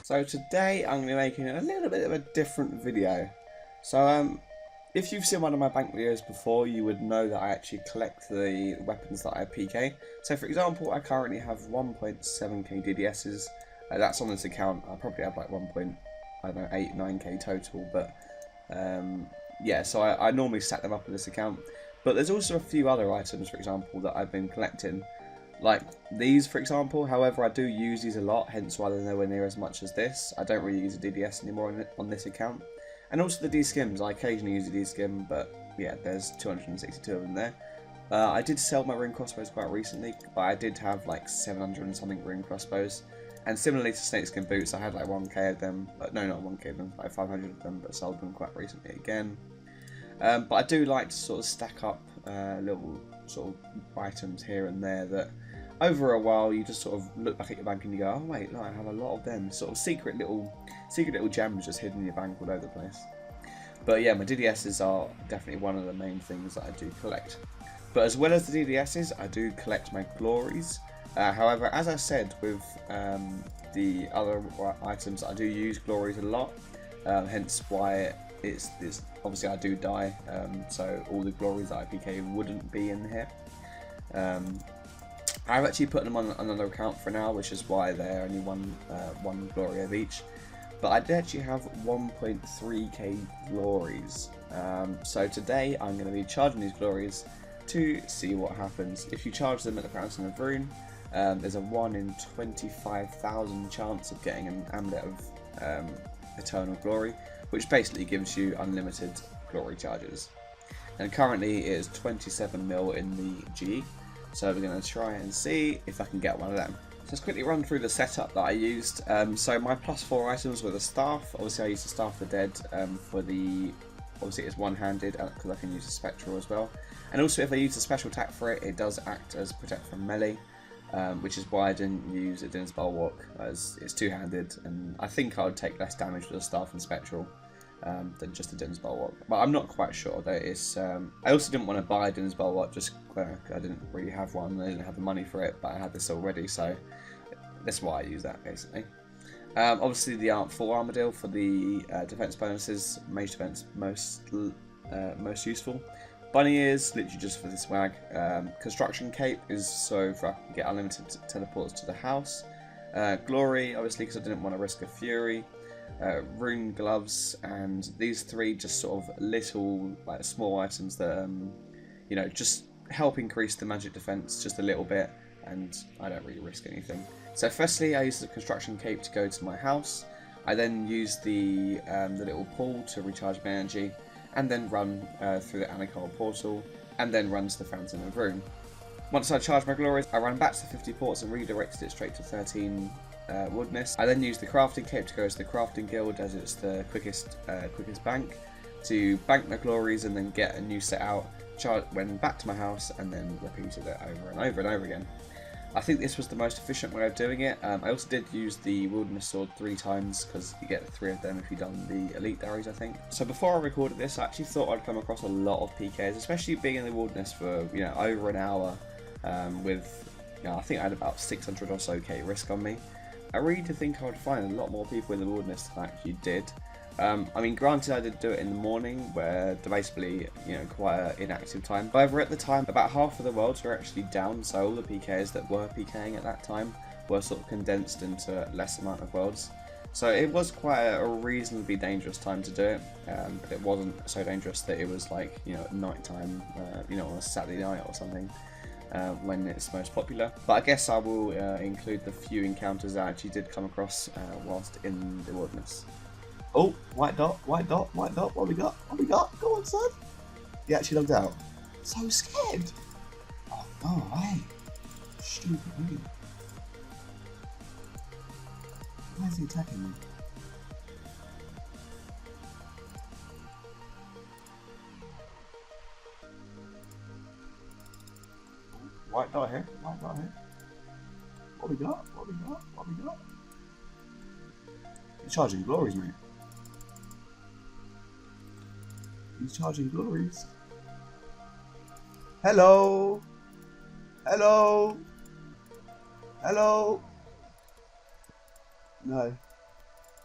So today I'm going to be making a little bit of a different video. So if you've seen one of my bank videos before, you would know that I actually collect the weapons that I Pk. So for example, I currently have 1.7k DDSs. That's on this account. I probably have like 9k total, but yeah, so I normally set them up on this account. But there's also a few other items, for example, that I've been collecting. Like these, for example. However, I do use these a lot, hence why they're nowhere near as much as this. I don't really use a DDS anymore on this account. And also the D-skims, I occasionally use a D-skim, but yeah, there's 262 of them there. I did sell my ring crossbows quite recently, but I did have like 700 and something ring crossbows. And similarly to snakeskin boots, I had like 1k of them, but no, not 1k of them, like 500 of them, but sold them quite recently again. But I do like to sort of stack up little sort of items here and there that over a while you just sort of look back at your bank and you go, oh wait, no, I have a lot of them. Sort of secret little gems just hidden in your bank all over the place. But yeah, my DDSs are definitely one of the main things that I do collect. But as well as the DDSs, I do collect my glories. However, as I said with the other items, I do use glories a lot. Hence why it's obviously I do die, so all the glories that I PK wouldn't be in here. I've actually put them on another account for now, which is why they're only one glory of each. But I did actually have 1.3k glories. So today I'm going to be charging these glories to see what happens. If you charge them at the Fountain of Rune, there's a 1 in 25,000 chance of getting an amulet of eternal glory, which basically gives you unlimited glory charges. And currently it is 27 mil in the GE. So we're going to try and see if I can get one of them. So let's quickly run through the setup that I used. So my +4 items were the staff. Obviously I used the staff of the dead for the... Obviously it's one-handed because I can use the spectral as well. And also if I use a special attack for it, it does act as protect from melee. Which is why I didn't use a Din's Bulwark, as it's two-handed. And I think I would take less damage with the staff and spectral than just the Din's Bulwark. But I'm not quite sure though. It's I also didn't want to buy a Din's Bulwark just I didn't really have one. I didn't have the money for it, but I had this already, so that's why I use that basically. Obviously the full armadillo for the defense bonuses, mage defense most useful. Bunny ears, literally just for the swag. Construction cape is so for I can get unlimited teleports to the house. Glory, obviously, because I didn't want to risk a fury. Rune gloves, and these three just sort of little like small items that you know, just help increase the magic defense just a little bit, and I don't really risk anything. So firstly, I use the construction cape to go to my house. I then use the little pool to recharge my energy, and then run through the Anarchal portal, and then run to the Fountain of Rune. Once I charge my glories, I run back to the 50 ports and redirected it straight to 13 woodness. I then use the crafting cape to go to the crafting guild, as it's the quickest bank, to bank my glories and then get a new set out, went back to my house, and then repeated it over and over and over again. I think this was the most efficient way of doing it. I also did use the wilderness sword 3 times because you get 3 of them if you've done the elite diaries, I think. So before I recorded this, I actually thought I'd come across a lot of PKs, especially being in the wilderness for, you know, over an hour with, you know, I think I had about 600 or so K risk on me. I really did think I would find a lot more people in the wilderness than I actually did. I mean, granted, I did do it in the morning, where they're basically, you know, quite an inactive time. However, at the time, about half of the worlds were actually down, so all the PKs that were PKing at that time were sort of condensed into less amount of worlds. So it was quite a reasonably dangerous time to do it, but it wasn't so dangerous that it was like, you know, at night time, you know, on a Saturday night or something. When it's most popular. But I guess I will include the few encounters I actually did come across whilst in the wilderness. Oh, white dot, white dot, white dot, what we got? What we got? Go on, son. He actually logged out. So scared. Oh, no, hey. Stupid, really. Why is he attacking me? White dot here, white dot here. What we got? What we got? What we got? He's charging glories, mate. He's charging glories. Hello. Hello? Hello? No.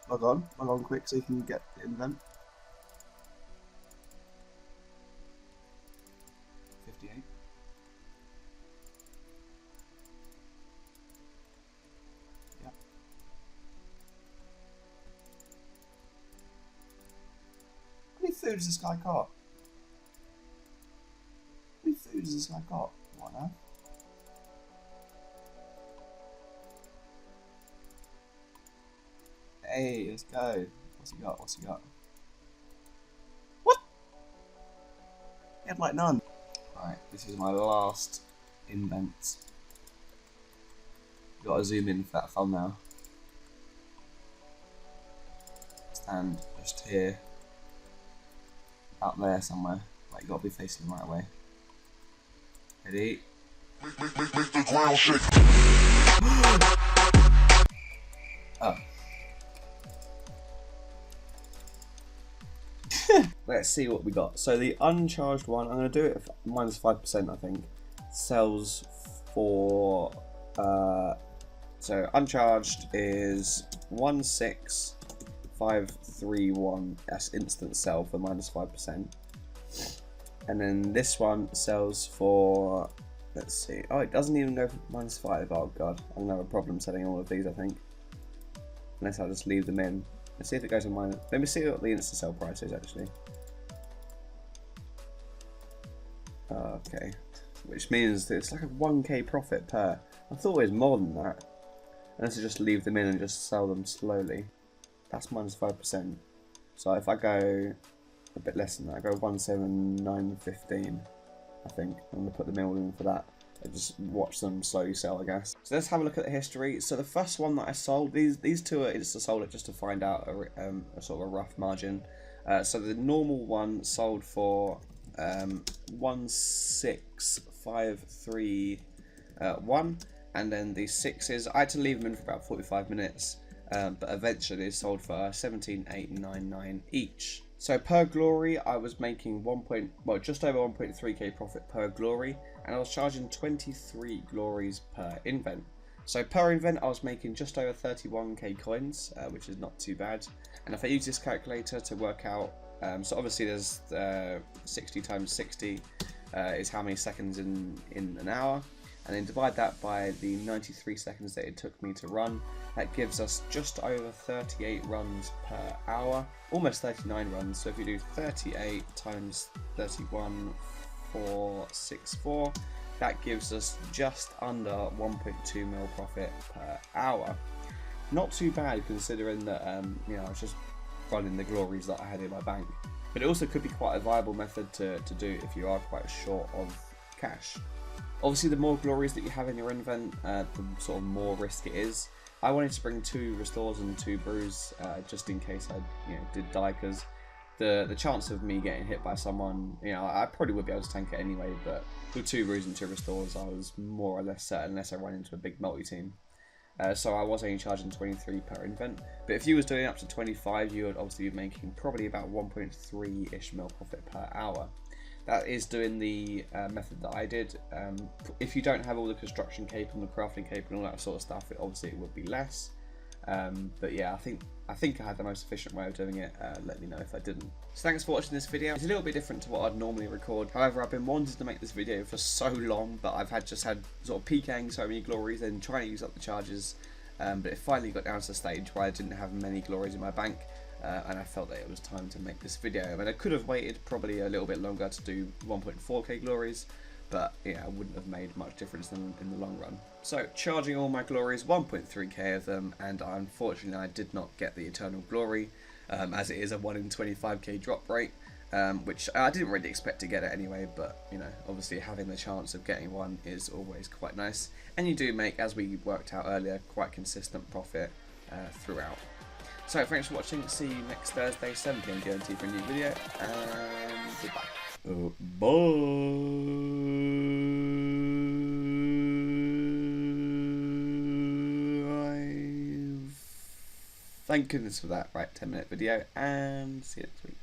Log on quick so you can get the invent. 58. Yeah. How many food has this guy got? How many food has this guy got? What now? Hey, let's go. What's he got? What's he got? What? He had like none. Right, this is my last invent. Gotta zoom in for that thumbnail. Stand just here. Out there somewhere. Like, you gotta be facing the right way. Ready? Make the ground shake. Oh. Let's see what we got. So the uncharged one, I'm going to do it at -5%, I think. Sells for, so uncharged is 16531. That's instant sell for -5%. And then this one sells for, let's see. Oh, it doesn't even go for -5. Oh god, I'm going to have a problem setting all of these, I think. Unless I just leave them in. Let's see if it goes to minus. Let me see what the instant sell price is actually. Okay, which means that it's like a 1k profit per. I thought it was more than that. Unless I just leave them in and just sell them slowly. That's -5%. So if I go a bit less than that, I go 17915. I think I'm gonna put them all in for that. I just watch them slowly sell, I guess. So let's have a look at the history. So the first one that I sold, these two are just sold it just to find out a sort of a rough margin. So the normal one sold for 16531, and then the sixes, I had to leave them in for about 45 minutes, but eventually they sold for 17899 each. So per glory, I was making just over 1.3k profit per glory, and I was charging 23 glories per invent. So per invent, I was making just over 31k coins, which is not too bad. And if I use this calculator to work out, so obviously there's 60 times 60 is how many seconds in an hour, and then divide that by the 93 seconds that it took me to run. That gives us just over 38 runs per hour, almost 39 runs. So if you do 38 times 31,464, that gives us just under 1.2 mil profit per hour. Not too bad considering that I was just running the glories that I had in my bank. But it also could be quite a viable method to do if you are quite short of cash. Obviously, the more glories that you have in your invent, the sort of more risk it is. I wanted to bring 2 restores and 2 brews, just in case I did die, because the chance of me getting hit by someone, I probably would be able to tank it anyway, but with 2 brews and 2 restores, I was more or less certain unless I run into a big multi-team. So I was only charging 23 per invent, but if you was doing up to 25, you would obviously be making probably about 1.3-ish mil profit per hour. That is doing the method that I did. If you don't have all the construction cape and the crafting cape and all that sort of stuff, obviously it would be less. But yeah, I think I had the most efficient way of doing it. Let me know if I didn't. So thanks for watching this video. It's a little bit different to what I'd normally record. However, I've been wanting to make this video for so long, but I've just had sort of Pked so many glories and trying to use up the charges. But it finally got down to the stage where I didn't have many glories in my bank. And I felt that it was time to make this video. I mean, I could have waited probably a little bit longer to do 1.4k glories, but it wouldn't have made much difference in the long run. So, charging all my glories, 1.3k of them, and unfortunately I did not get the Eternal Glory, as it is a 1 in 25k drop rate, which I didn't really expect to get it anyway, but obviously having the chance of getting one is always quite nice, and you do make, as we worked out earlier, quite consistent profit throughout. So thanks for watching, see you next Thursday, 7 PM GMT for a new video, and goodbye. Bye. Thank goodness for that. Right, 10-minute video, and see you next week.